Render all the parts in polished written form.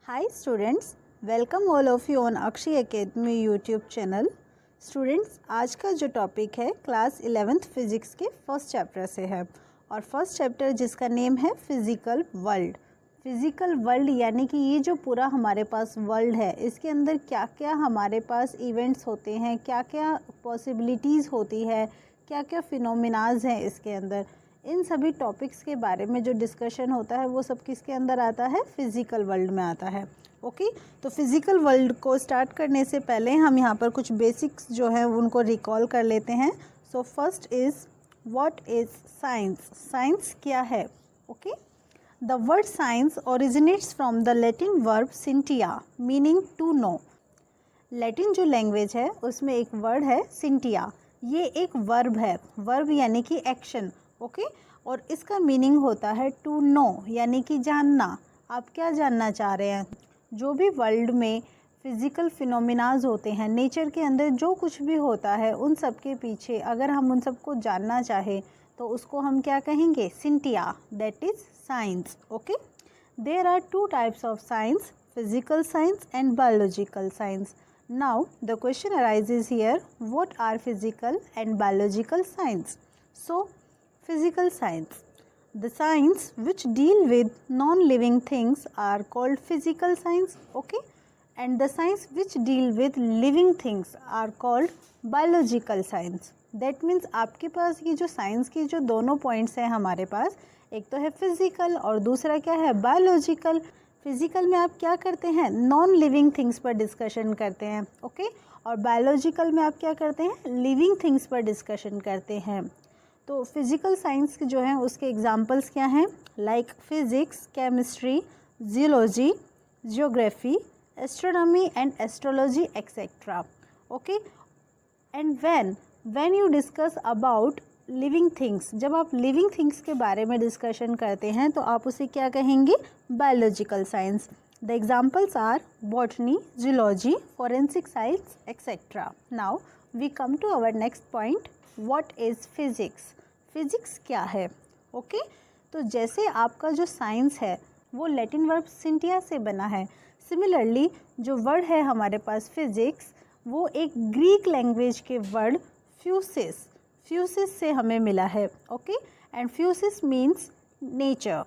Hi students, welcome all of you on Akshi Academy YouTube channel. Students, आज का जो topic है class 11th physics के first chapter से है और फर्स्ट चैप्टर जिसका नेम है फिज़िकल वर्ल्ड। फिज़िकल वर्ल्ड यानी कि ये जो पूरा हमारे पास वर्ल्ड है, इसके अंदर क्या क्या हमारे पास इवेंट्स होते हैं, क्या क्या पॉसिबिलिटीज़ होती है, क्या क्या फिनोमिनाज हैं इसके अंदर, इन सभी टॉपिक्स के बारे में जो डिस्कशन होता है वो सब किसके अंदर आता है, फिज़िकल वर्ल्ड में आता है। ओके तो फिज़िकल वर्ल्ड को स्टार्ट करने से पहले हम यहाँ पर कुछ बेसिक्स जो है उनको रिकॉल कर लेते हैं। So first is what is science. Science क्या है? Okay the word science originates from the Latin verb scientia meaning to know. Latin जो लैंग्वेज है उसमें एक वर्ड है सिंटिया, ये एक वर्ब है, वर्ब यानी कि एक्शन। ओके और इसका मीनिंग होता है टू नो यानी कि जानना। आप क्या जानना चाह रहे हैं? जो भी वर्ल्ड में फ़िज़िकल फिनोमिनाज होते हैं, नेचर के अंदर जो कुछ भी होता है, उन सब के पीछे अगर हम उन सबको जानना चाहें तो उसको हम क्या कहेंगे? Scientia, that is science. Okay there are two types of science, physical science and biological science. Now the question arises here, what are physical and biological science? So physical science, the science which deal with non-living things are called physical science. Okay and the science which deal with living things are called biological science. that means आपके पास ये जो science की जो दोनों points हैं हमारे पास, एक तो है फिज़िकल और दूसरा क्या है? बायोलॉजिकल। फिज़िकल में आप क्या करते हैं? नॉन लिविंग थिंग्स पर डिस्कशन करते हैं। ओके और बायोलॉजिकल में आप क्या करते हैं? लिविंग थिंग्स पर डिस्कशन करते हैं। तो फिज़िकल साइंस जो हैं उसके एग्जांपल्स क्या हैं? Like physics, chemistry, geology, geography, astronomy and astrology etcetera. Okay and when you discuss about living things, जब आप लिविंग थिंग्स के बारे में डिस्कशन करते हैं तो आप उसे क्या कहेंगे? Biological science. The examples are botany, geology, forensic science etcetera. Now we come to our next point, what is physics. Physics क्या है? ओके तो जैसे आपका जो साइंस है वो लैटिन वर्ब सिंटिया से बना है, सिमिलरली जो वर्ड है हमारे पास फिज़िक्स, वो एक ग्रीक लैंग्वेज के वर्ड फ्यूसिस से हमें मिला है। Okay and physis means nature.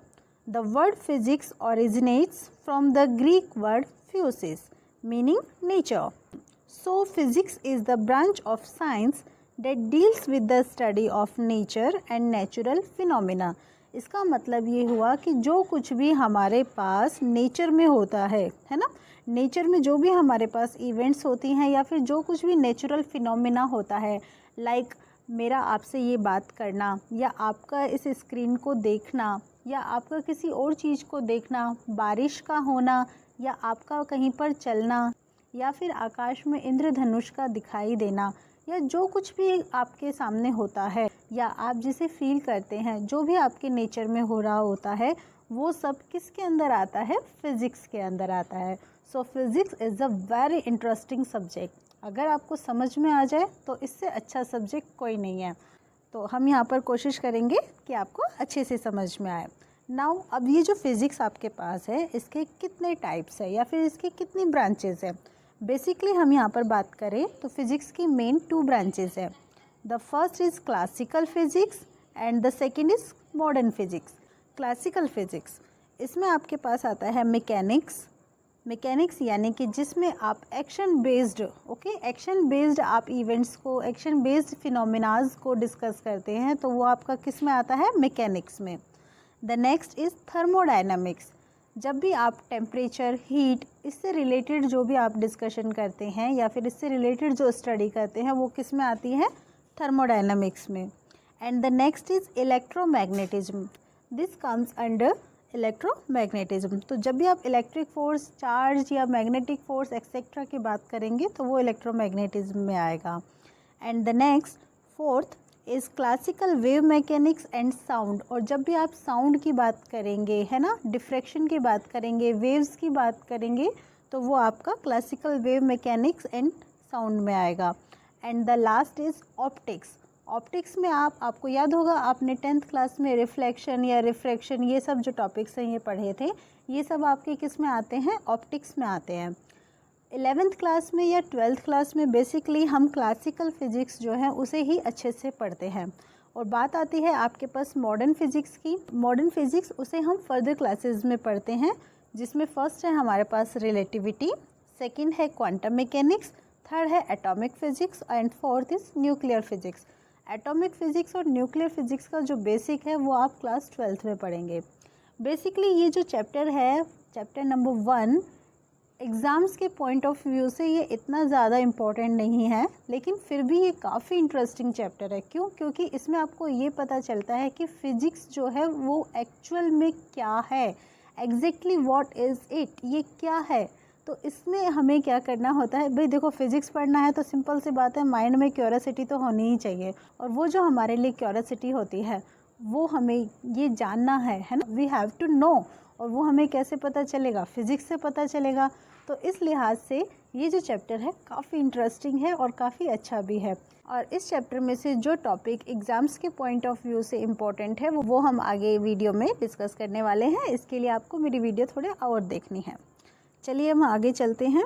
The word physics originates from the Greek word physis meaning nature. So physics is the branch of science that deals with the study of nature and natural phenomena। इसका मतलब ये हुआ कि जो कुछ भी हमारे पास nature में होता है ना, नेचर में जो भी हमारे पास इवेंट्स होती हैं या फिर जो कुछ भी नेचुरल फिनोमेना होता है, लाइक मेरा आपसे ये बात करना या आपका इस स्क्रीन को देखना या आपका किसी और चीज़ को देखना, बारिश का होना या आपका कहीं पर चलना या फिर आकाश में इंद्रधनुष का दिखाई देना, या जो कुछ भी आपके सामने होता है या आप जिसे फील करते हैं, जो भी आपके नेचर में हो रहा होता है, वो सब किसके अंदर आता है? फिज़िक्स के अंदर आता है। So physics is a very interesting subject. अगर आपको समझ में आ जाए तो इससे अच्छा सब्जेक्ट कोई नहीं है। तो हम यहाँ पर कोशिश करेंगे कि आपको अच्छे से समझ में आए। नाउ अब ये जो फिज़िक्स आपके पास है, इसके कितने टाइप्स है या फिर इसके कितनी ब्रांचेस है? बेसिकली हम यहाँ पर बात करें तो फिज़िक्स की मेन टू ब्रांचेस है। The first is classical physics and the second is modern physics. Classical physics, इसमें आपके पास आता है मैकेनिक्स यानी कि जिसमें आप एक्शन बेस्ड, एक्शन बेस्ड आप इवेंट्स को, एक्शन बेस्ड फिनोमिनाज को डिस्कस करते हैं, तो वो आपका किस में आता है? मैकेनिक्स में। The next is thermodynamics. जब भी आप टेम्परेचर, हीट, इससे रिलेटेड जो भी आप डिस्कशन करते हैं या फिर इससे रिलेटेड जो स्टडी करते हैं, वो किस में आती है? थर्मोडायनामिक्स में। And the next is electromagnetism. This comes under electromagnetism. तो जब भी आप इलेक्ट्रिक फोर्स, चार्ज या मैग्नेटिक फोर्स एक्सेट्रा की बात करेंगे तो वो इलेक्ट्रोमैग्नेटिज्म में आएगा। And the next fourth is classical wave mechanics and sound. और जब भी आप साउंड की बात करेंगे, है ना, डिफ्रैक्शन की बात करेंगे, वेव्स की बात करेंगे, तो वो आपका classical wave mechanics and sound में आएगा। And the last is optics. Optics में आपको याद होगा, आपने 10th क्लास में रिफ्लेक्शन या रिफ्रैक्शन ये सब जो टॉपिक्स हैं ये पढ़े थे, ये सब आपके किस में आते हैं, ऑप्टिक्स में आते हैं। 11th क्लास में या 12th क्लास में बेसिकली हम क्लासिकल फिजिक्स जो है उसे ही अच्छे से पढ़ते हैं। और बात आती है आपके पास मॉडर्न फिजिक्स की। मॉडर्न फिजिक्स उसे हम फर्दर क्लासेस में पढ़ते हैं, जिसमें फर्स्ट है हमारे पास रिलेटिविटी, सेकंड है क्वांटम मैकेनिक्स, थर्ड है atomic physics and fourth is nuclear physics. Atomic physics और न्यूक्लियर फिजिक्स का जो बेसिक है वो आप क्लास 12th में पढ़ेंगे। बेसिकली ये जो चैप्टर है, चैप्टर नंबर 1, एग्ज़ाम्स के पॉइंट ऑफ व्यू से ये इतना ज़्यादा इम्पॉर्टेंट नहीं है, लेकिन फिर भी ये काफ़ी इंटरेस्टिंग चैप्टर है। क्यों? क्योंकि इसमें आपको ये पता चलता है कि फ़िज़िक्स जो है वो एक्चुअल में क्या है, एग्जैक्टली व्हाट इज़ इट, ये क्या है। तो इसमें हमें क्या करना होता है, भाई देखो फिज़िक्स पढ़ना है तो सिंपल सी बात है, माइंड में क्यूरियोसिटी तो होनी ही चाहिए। और वो जो हमारे लिए क्यूरियोसिटी होती है वो हमें ये जानना है ना, वी हैव टू नो। और वो हमें कैसे पता चलेगा, फिज़िक्स से पता चलेगा। तो इस लिहाज से ये जो चैप्टर है काफ़ी इंटरेस्टिंग है और काफ़ी अच्छा भी है। और इस चैप्टर में से जो टॉपिक एग्ज़ाम्स के पॉइंट ऑफ व्यू से इम्पोर्टेंट है वो हम आगे वीडियो में डिस्कस करने वाले हैं। इसके लिए आपको मेरी वीडियो थोड़े और देखनी है। चलिए हम आगे चलते हैं।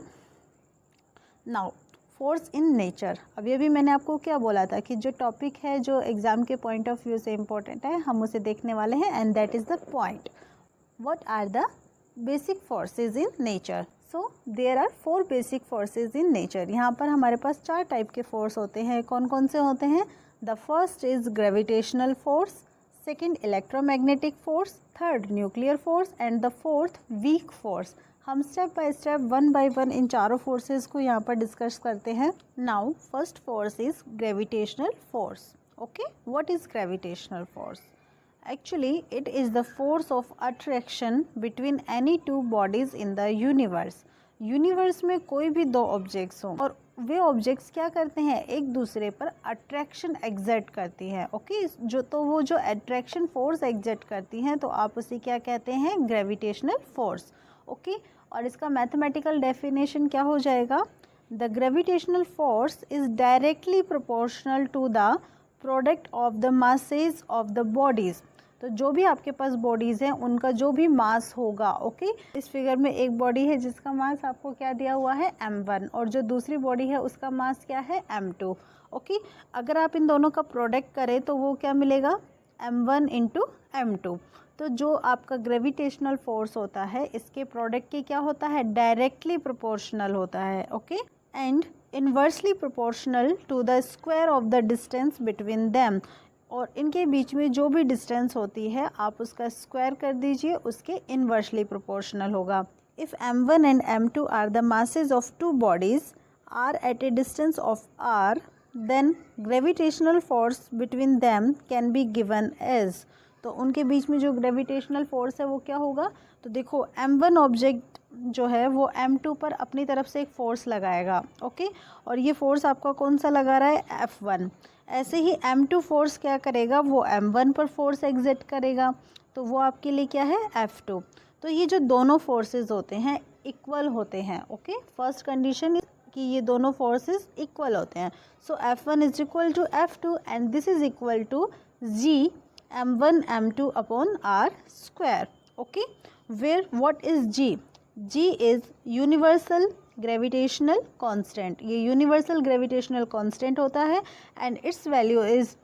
Now force in nature. अभी अभी मैंने आपको क्या बोला था कि जो टॉपिक है जो एग्ज़ाम के पॉइंट ऑफ व्यू से इम्पोर्टेंट है हम उसे देखने वाले हैं, and that is the point, what are the basic forces in nature. So there are 4 basic forces in nature. यहाँ पर हमारे पास 4 टाइप के फोर्स होते हैं। कौन कौन से होते हैं? The first is gravitational force, second electromagnetic force, third nuclear force and the fourth weak force. हम स्टेप बाय स्टेप 1 बाय 1 इन चारों फोर्सेस को यहाँ पर डिस्कस करते हैं। Now first force is gravitational force. Okay, what is gravitational force? Actually, it is the force of attraction between any two bodies in the universe. Universe में कोई भी 2 objects हों और वे ऑब्जेक्ट्स क्या करते हैं, एक दूसरे पर अट्रैक्शन एग्जर्ट करती हैं। ओके, वो जो अट्रैक्शन फोर्स एग्जर्ट करती हैं तो आप उसे क्या कहते हैं, ग्रेविटेशनल फोर्स। ओके, और इसका मैथमेटिकल डेफिनेशन क्या हो जाएगा? The gravitational force is directly proportional to the product of the masses of the bodies. तो जो भी आपके पास बॉडीज़ हैं उनका जो भी मास होगा। ओके, इस फिगर में एक बॉडी है जिसका मास आपको क्या दिया हुआ है, m1, और जो दूसरी बॉडी है उसका मास क्या है, m2। ओके, अगर आप इन दोनों का प्रोडक्ट करें तो वो क्या मिलेगा, m1 इंटू m2। तो जो आपका ग्रेविटेशनल फोर्स होता है इसके प्रोडक्ट के क्या होता है, डायरेक्टली प्रोपोर्शनल होता है। Okay, and inversely proportional to the square of the distance between them. और इनके बीच में जो भी डिस्टेंस होती है आप उसका स्क्वायर कर दीजिए, उसके इन्वर्सली प्रोपोर्शनल होगा। If m1 and m2 are the masses of 2 bodies are at a distance of r, then gravitational force between them can be given as. तो उनके बीच में जो ग्रेविटेशनल फोर्स है वो क्या होगा, तो देखो m1 ऑब्जेक्ट जो है वो m2 पर अपनी तरफ से एक फ़ोर्स लगाएगा। ओके, और ये फोर्स आपका कौन सा लगा रहा है, F1। ऐसे ही m2 फोर्स क्या करेगा, वो m1 पर फोर्स एग्जर्ट करेगा, तो वो आपके लिए क्या है, F2। तो ये जो दोनों फोर्सेस होते हैं इक्वल होते हैं। ओके, फर्स्ट कंडीशन कि ये दोनों फोर्सेस इक्वल होते हैं। So F1 is equal to F2 and this is equal to G m1 m2 upon r square. Okay, where what is G? G is universal gravitational constant. ये universal gravitational constant होता है and it's value is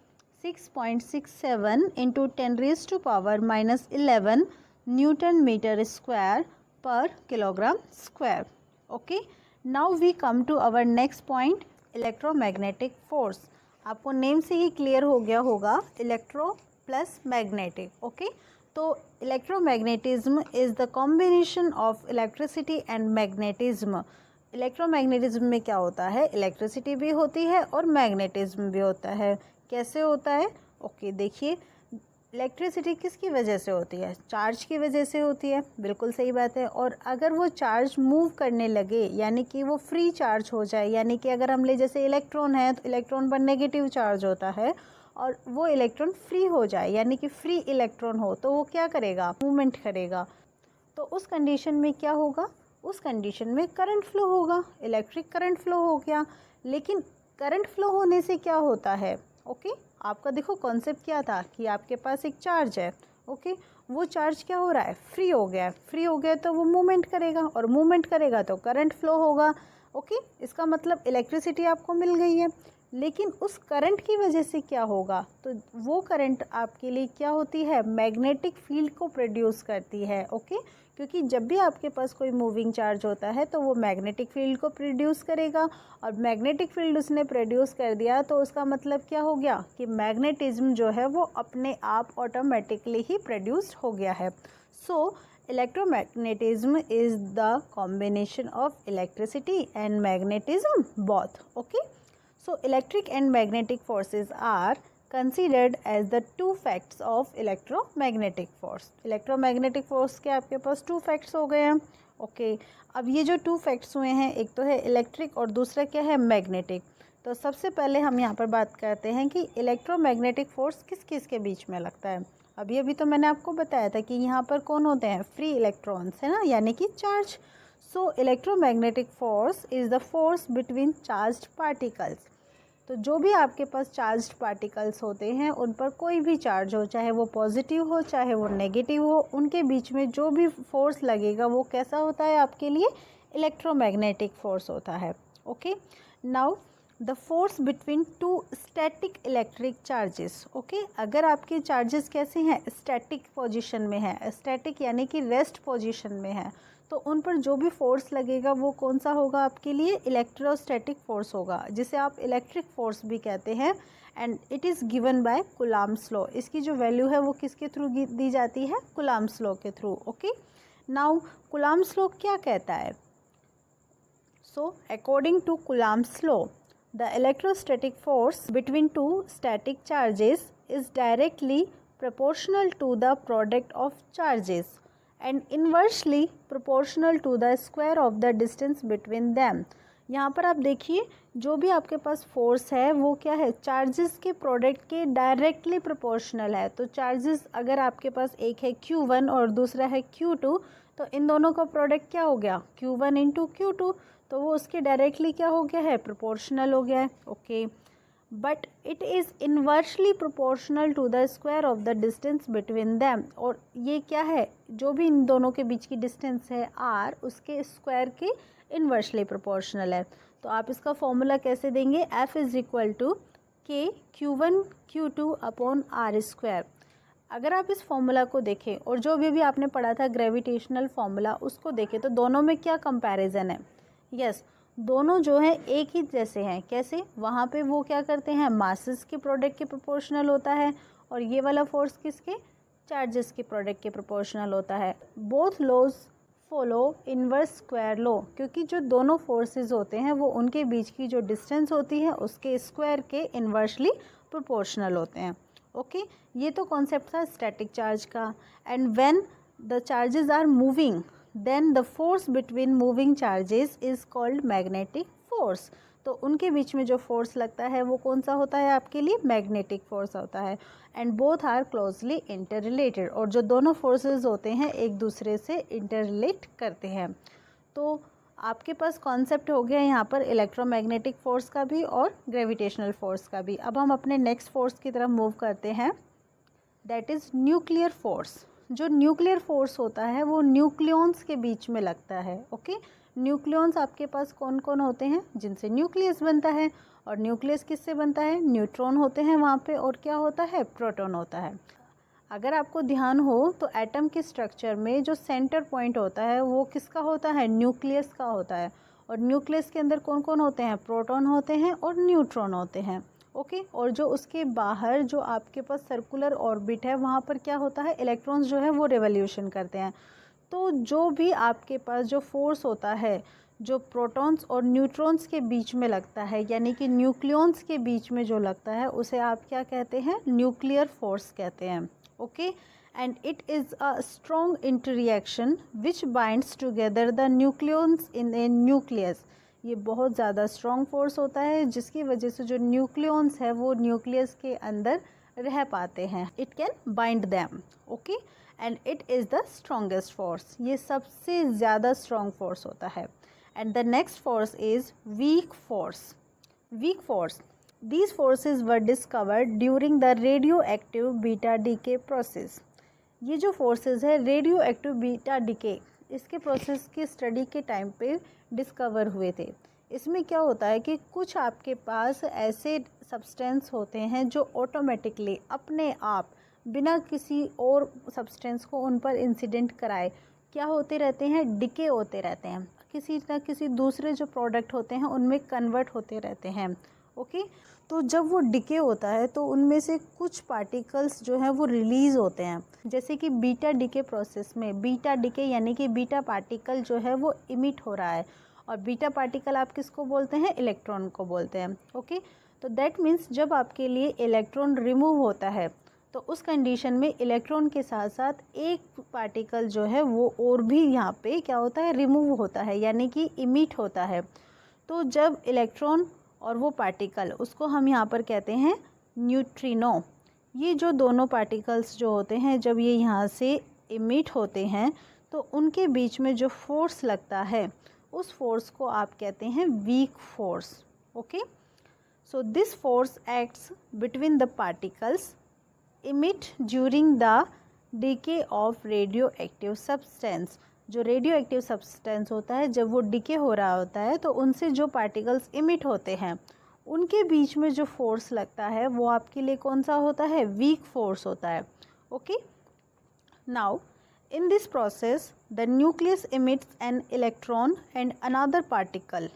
6.67 into 10⁻⁻11 newton metre square per kilogram square. Okay, now we come to our next point, electromagnetic force. आपको name से ही clear हो गया होगा, electro plus magnetic. Okay, तो electromagnetism is the combination of electricity and magnetism. Electromagnetism में क्या होता है, इलेक्ट्रिसिटी भी होती है और मैग्नेटिज्म भी होता है। कैसे होता है? ओके, देखिए इलेक्ट्रिसिटी किसकी वजह से होती है, चार्ज की वजह से होती है, बिल्कुल सही बात है। और अगर वो चार्ज मूव करने लगे यानी कि वो फ्री चार्ज हो जाए, यानी कि अगर हम ले जैसे इलेक्ट्रॉन है तो इलेक्ट्रॉन पर नेगेटिव चार्ज होता है और वो इलेक्ट्रॉन फ्री हो जाए यानी कि फ्री इलेक्ट्रॉन हो तो वो क्या करेगा, मूवमेंट करेगा। तो उस कंडीशन में क्या होगा, उस कंडीशन में करंट फ्लो होगा, इलेक्ट्रिक करंट फ्लो हो गया। लेकिन करंट फ्लो होने से क्या होता है, ओके। आपका देखो कॉन्सेप्ट क्या था कि आपके पास एक चार्ज है, ओके। वो चार्ज क्या हो रहा है, फ्री हो गया है। फ्री हो गया तो वो मूवमेंट करेगा, और मूवमेंट करेगा तो करंट फ्लो होगा, ओके। इसका मतलब इलेक्ट्रिसिटी आपको मिल गई है। लेकिन उस करंट की वजह से क्या होगा, तो वो करंट आपके लिए क्या होती है, मैग्नेटिक फील्ड को प्रोड्यूस करती है, ओके। क्योंकि जब भी आपके पास कोई मूविंग चार्ज होता है तो वो मैग्नेटिक फील्ड को प्रोड्यूस करेगा, और मैग्नेटिक फील्ड उसने प्रोड्यूस कर दिया तो उसका मतलब क्या हो गया कि मैग्नेटिज्म जो है वो अपने आप ऑटोमेटिकली ही प्रोड्यूस हो गया है। सो electromagnetism is the combination of electricity and magnetism both, okay. So electric and magnetic forces are considered as the two facts of electromagnetic force. electromagnetic force के आपके पास two facts हो गए हैं, ओके। अब ये जो two facts हुए हैं, एक तो है इलेक्ट्रिक और दूसरा क्या है, मैग्नेटिक। तो सबसे पहले हम यहाँ पर बात करते हैं कि इलेक्ट्रोमैग्नेटिक फोर्स किस किस के बीच में लगता है। अभी तो मैंने आपको बताया था कि यहाँ पर कौन होते हैं, फ्री इलेक्ट्रॉन्स, है ना, यानी कि charge. So electromagnetic force is the force between charged particles. तो जो भी आपके पास चार्ज्ड पार्टिकल्स होते हैं, उन पर कोई भी चार्ज हो, चाहे वो पॉजिटिव हो चाहे वो नेगेटिव हो, उनके बीच में जो भी फोर्स लगेगा वो कैसा होता है आपके लिए, इलेक्ट्रोमैग्नेटिक फोर्स होता है, okay. Now the force between two static electric charges, okay. अगर आपके चार्जेस कैसे हैं, स्टैटिक पोजीशन में है, स्टैटिक यानी कि रेस्ट पोजीशन में है, तो उन पर जो भी फोर्स लगेगा वो कौन सा होगा आपके लिए, इलेक्ट्रोस्टैटिक फोर्स होगा, जिसे आप इलेक्ट्रिक फोर्स भी कहते हैं। And it is given by Coulomb's law. इसकी जो वैल्यू है वो किसके थ्रू दी जाती है, कूलम्ब्स लॉ के through, okay. Now Coulomb's law क्या कहता है, so according to Coulomb's law the electrostatic force between two static charges is directly proportional to the product of charges and inversely proportional to the square of the distance between them. यहाँ पर आप देखिए जो भी आपके पास force है वो क्या है, चार्जेस के प्रोडक्ट के डायरेक्टली प्रोपोर्शनल है। तो चार्जेस अगर आपके पास एक है Q1 और दूसरा है Q2, तो इन दोनों का प्रोडक्ट क्या हो गया, Q1 इंटू Q2, तो वो उसके डायरेक्टली क्या हो गया है, प्रोपोर्शनल हो गया है, okay. But it is inversely proportional to the square of the distance between them. और ये क्या है, जो भी इन दोनों के बीच की डिस्टेंस है r, उसके स्क्वायर के इन्वर्सली प्रोपोर्शनल है। तो आप इसका फॉर्मूला कैसे देंगे, F इज़ इक्वल टू के Q1 Q2 upon R square. अगर आप इस फॉर्मूला को देखें और जो भी आपने पढ़ा था ग्रेविटेशनल फॉर्मूला उसको देखें, तो दोनों में क्या कंपैरिजन है, यस दोनों जो है एक ही जैसे हैं। कैसे, वहाँ पे वो क्या करते हैं, मासेस के प्रोडक्ट के प्रोपोर्शनल होता है, और ये वाला फोर्स किसके, चार्जेस के प्रोडक्ट के प्रोपोर्शनल होता है। Both laws follow inverse square law, क्योंकि जो दोनों फोर्सेस होते हैं वो उनके बीच की जो डिस्टेंस होती है उसके स्क्वायर के इन्वर्सली प्रोपोर्शनल होते हैं, ओके। ये तो कॉन्सेप्ट था स्टैटिक चार्ज का। And when the charges are moving then the force between moving charges is called magnetic force. तो उनके बीच में जो फोर्स लगता है वो कौन सा होता है आपके लिए, मैग्नेटिक फोर्स होता है। And both are closely interrelated, और जो दोनों फोर्सेस होते हैं एक दूसरे से इंटर रिलेट करते हैं। तो आपके पास कॉन्सेप्ट हो गया यहाँ पर इलेक्ट्रोमैग्नेटिक फोर्स का भी और ग्रेविटेशनल फोर्स का भी। अब हम अपने नेक्स्ट फोर्स की तरफ मूव करते हैं, दैट इज़ न्यूक्लियर फोर्स। जो न्यूक्लियर फोर्स होता है वो न्यूक्लियॉन्स के बीच में लगता है, ओके। न्यूक्लियॉन्स आपके पास कौन कौन होते हैं, जिनसे न्यूक्लियस बनता है, और न्यूक्लियस किससे बनता है, न्यूट्रॉन होते हैं वहाँ पे, और क्या होता है, प्रोटॉन होता है। अगर आपको ध्यान हो तो एटम के स्ट्रक्चर में जो सेंटर पॉइंट होता है वो किसका होता है, न्यूक्लियस का होता है। और न्यूक्लियस के अंदर कौन कौन होते हैं, प्रोटॉन होते हैं और न्यूट्रॉन होते हैं, ओके। और जो उसके बाहर जो आपके पास सर्कुलर ऑर्बिट है वहाँ पर क्या होता है, इलेक्ट्रॉन्स जो है वो रिवॉल्यूशन करते हैं। तो जो भी आपके पास जो फोर्स होता है जो प्रोटॉन्स और न्यूट्रॉन्स के बीच में लगता है, यानी कि न्यूक्लियॉन्स के बीच में जो लगता है उसे आप क्या कहते हैं, न्यूक्लियर फोर्स कहते हैं, okay. And it is a strong interaction which binds together the nucleons in a nucleus. ये बहुत ज़्यादा स्ट्रॉन्ग फोर्स होता है जिसकी वजह से जो न्यूक्लियॉन्स है वो न्यूक्लियस के अंदर रह पाते हैं, it can bind them, okay. And it is the strongest force, ये सबसे ज़्यादा स्ट्रॉन्ग फोर्स होता है। And the next force is weak force. Weak force, These forces were discovered during the radioactive beta decay process. ये जो forces है radio active beta decay, इसके process की स्टडी के टाइम पे डिस्कवर हुए थे। इसमें क्या होता है कि कुछ आपके पास ऐसे सब्सटेंस होते हैं जो ऑटोमेटिकली अपने आप बिना किसी और सब्सटेंस को उन पर इंसिडेंट कराए क्या होते रहते हैं, डिके होते रहते हैं, किसी न किसी दूसरे जो प्रोडक्ट होते हैं उनमें कन्वर्ट होते रहते हैं। ओके, तो जब वो डिके होता है तो उनमें से कुछ पार्टिकल्स जो हैं वो रिलीज़ होते हैं। जैसे कि बीटा डिके प्रोसेस में बीटा डिके यानी कि बीटा पार्टिकल जो है वो इमिट हो रहा है, और बीटा पार्टिकल आप किसको बोलते हैं, इलेक्ट्रॉन को बोलते हैं। ओके, तो दैट मीन्स जब आपके लिए इलेक्ट्रॉन रिमूव होता है तो उस कंडीशन में इलेक्ट्रॉन के साथ साथ एक पार्टिकल जो है वो और भी यहाँ पे क्या होता है, रिमूव होता है, यानी कि इमिट होता है। तो जब इलेक्ट्रॉन और वो पार्टिकल, उसको हम यहाँ पर कहते हैं न्यूट्रिनो। ये जो दोनों पार्टिकल्स जो होते हैं जब ये यहाँ से इमिट होते हैं तो उनके बीच में जो फोर्स लगता है उस फोर्स को आप कहते हैं weak force. Okay, so this force acts between the particles emit during the decay of radio active substance. जो रेडियो एक्टिव सब्सटेंस होता है जब वो डिके हो रहा होता है तो उनसे जो पार्टिकल्स इमिट होते हैं उनके बीच में जो फोर्स लगता है वो आपके लिए कौन सा होता है, वीक फोर्स होता है। Okay, now in this process the nucleus emits an electron and another particle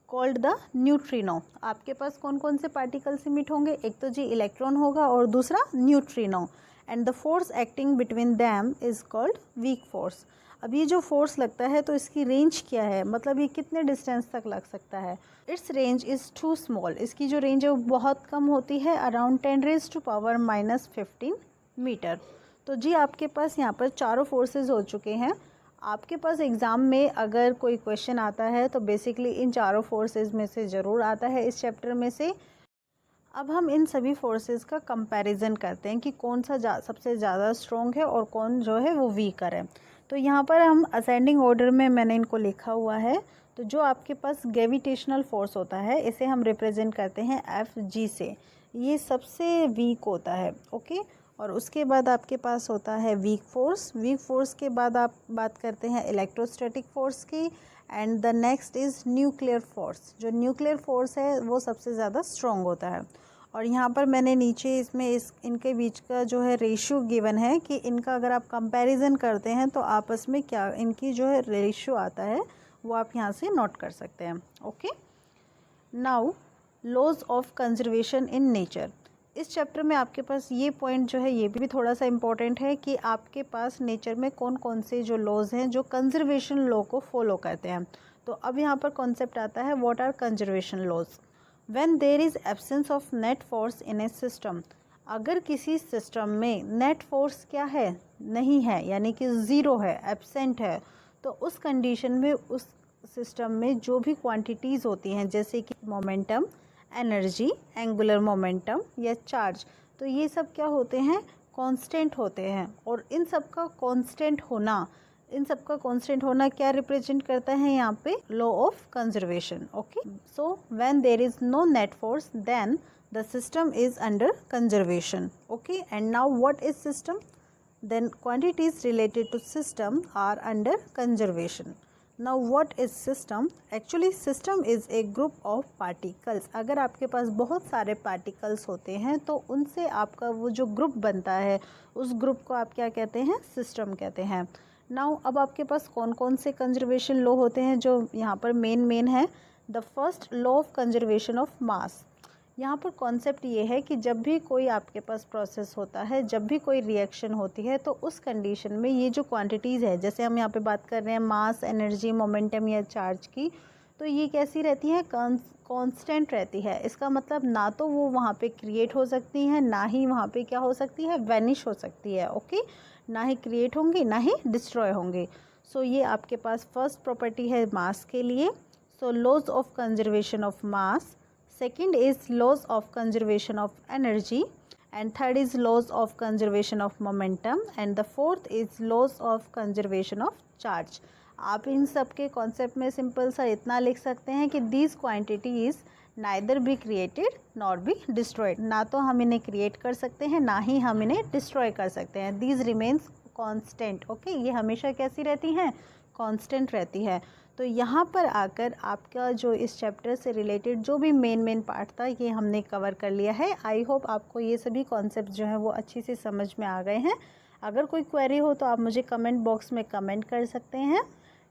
called the neutrino. आपके पास कौन कौन से पार्टिकल्स इमिट होंगे, एक तो जी इलेक्ट्रॉन होगा और दूसरा neutrino, and the force acting between them is called weak force. अब ये जो फोर्स लगता है तो इसकी रेंज क्या है, मतलब ये कितने डिस्टेंस तक लग सकता है। Its range is too small, इसकी जो रेंज है वो बहुत कम होती है, अराउंड 10⁻⁻15 मीटर। तो जी आपके पास यहाँ पर चारों फोर्सेस हो चुके हैं। आपके पास एग्ज़ाम में अगर कोई क्वेश्चन आता है तो बेसिकली इन चारों फोर्सेस में से ज़रूर आता है इस चैप्टर में से। अब हम इन सभी फोर्सेस का कंपैरिजन करते हैं कि कौन सा सबसे ज़्यादा स्ट्रॉन्ग है और कौन जो है वो वीकर है। तो यहाँ पर हम असेंडिंग ऑर्डर में मैंने इनको लिखा हुआ है। तो जो आपके पास ग्रेविटेशनल फोर्स होता है इसे हम रिप्रेजेंट करते हैं Fg से, ये सबसे वीक होता है। ओके, और उसके बाद आपके पास होता है वीक फोर्स। वीक फोर्स के बाद आप बात करते हैं इलेक्ट्रोस्टैटिक फोर्स की, and the next is nuclear force. जो न्यूक्लियर फोर्स है वो सबसे ज़्यादा स्ट्रॉन्ग होता है। और यहाँ पर मैंने नीचे इसमें इनके बीच का जो है रेशियो गिवन है कि इनका अगर आप कंपैरिजन करते हैं तो आपस में क्या इनकी जो है रेशियो आता है वो आप यहाँ से नोट कर सकते हैं। Okay, now laws of conservation in nature. इस चैप्टर में आपके पास ये पॉइंट जो है ये भी थोड़ा सा इम्पोर्टेंट है कि आपके पास नेचर में कौन कौन से जो लॉज हैं जो कंजर्वेशन लॉ को फॉलो करते हैं। तो अब यहाँ पर कॉन्सेप्ट आता है what are conservation laws. When there is absence of net force in a system, अगर किसी सिस्टम में नेट फोर्स क्या है, नहीं है, यानी कि ज़ीरो है, एब्सेंट है, तो उस कंडीशन में उस सिस्टम में जो भी क्वांटिटीज़ होती हैं जैसे कि मोमेंटम, एनर्जी, एंगुलर मोमेंटम या चार्ज, तो ये सब क्या होते हैं, कांस्टेंट होते हैं। और इन सब का कांस्टेंट होना क्या रिप्रेजेंट करता है यहाँ पे, law of conservation. Okay, so when there is no net force then the system is under conservation. Okay, and now what is system, then quantities related to system are under conservation. Now what is system? Actually system is a group of particles. अगर आपके पास बहुत सारे particles होते हैं तो उनसे आपका वो जो ग्रुप बनता है उस ग्रुप को आप क्या कहते हैं, सिस्टम कहते हैं। नाउ अब आपके पास कौन कौन से कंजर्वेशन लॉ होते हैं जो यहाँ पर मेन है। The first law of conservation of मास। यहाँ पर कॉन्सेप्ट ये है कि जब भी कोई आपके पास प्रोसेस होता है, जब भी कोई रिएक्शन होती है तो उस कंडीशन में ये जो क्वांटिटीज़ है, जैसे हम यहाँ पे बात कर रहे हैं मास, एनर्जी, मोमेंटम या चार्ज की, तो ये कैसी रहती है, कांस्टेंट रहती है। इसका मतलब ना तो वो वहाँ पे क्रिएट हो सकती है, ना ही वहाँ पे क्या हो सकती है, वैनिश हो सकती है। ओके, ना ही क्रिएट होंगी ना ही डिस्ट्रॉय होंगे। सो ये आपके पास फर्स्ट प्रॉपर्टी है मास के लिए। So laws of conservation of mass, second is laws of conservation of energy, and third is laws of conservation of momentum, and the fourth is laws of conservation of charge. आप इन सब के concept में simple सा इतना लिख सकते हैं कि these quantities neither be created nor be destroyed, ना तो हम इन्हें क्रिएट कर सकते हैं ना ही हम इन्हें डिस्ट्रॉय कर सकते हैं। दीज रिमेन्स कांस्टेंट, ओके, ये हमेशा कैसी रहती हैं, कांस्टेंट रहती है। तो यहाँ पर आकर आपका जो इस चैप्टर से रिलेटेड जो भी मेन पार्ट था ये हमने कवर कर लिया है। आई होप आपको ये सभी कॉन्सेप्ट जो हैं वो अच्छी से समझ में आ गए हैं। अगर कोई क्वेरी हो तो आप मुझे कमेंट बॉक्स में कमेंट कर सकते हैं।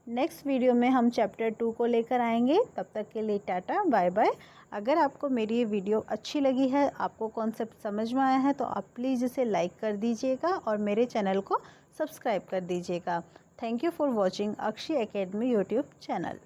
नेक्स्ट वीडियो में हम चैप्टर 2 को लेकर आएंगे। तब तक के लिए टाटा बाय बाय। अगर आपको मेरी ये वीडियो अच्छी लगी है, आपको कॉन्सेप्ट समझ में आया है, तो आप प्लीज़ इसे लाइक कर दीजिएगा और मेरे चैनल को सब्सक्राइब कर दीजिएगा। Thank you for watching Akshi academy YouTube channel.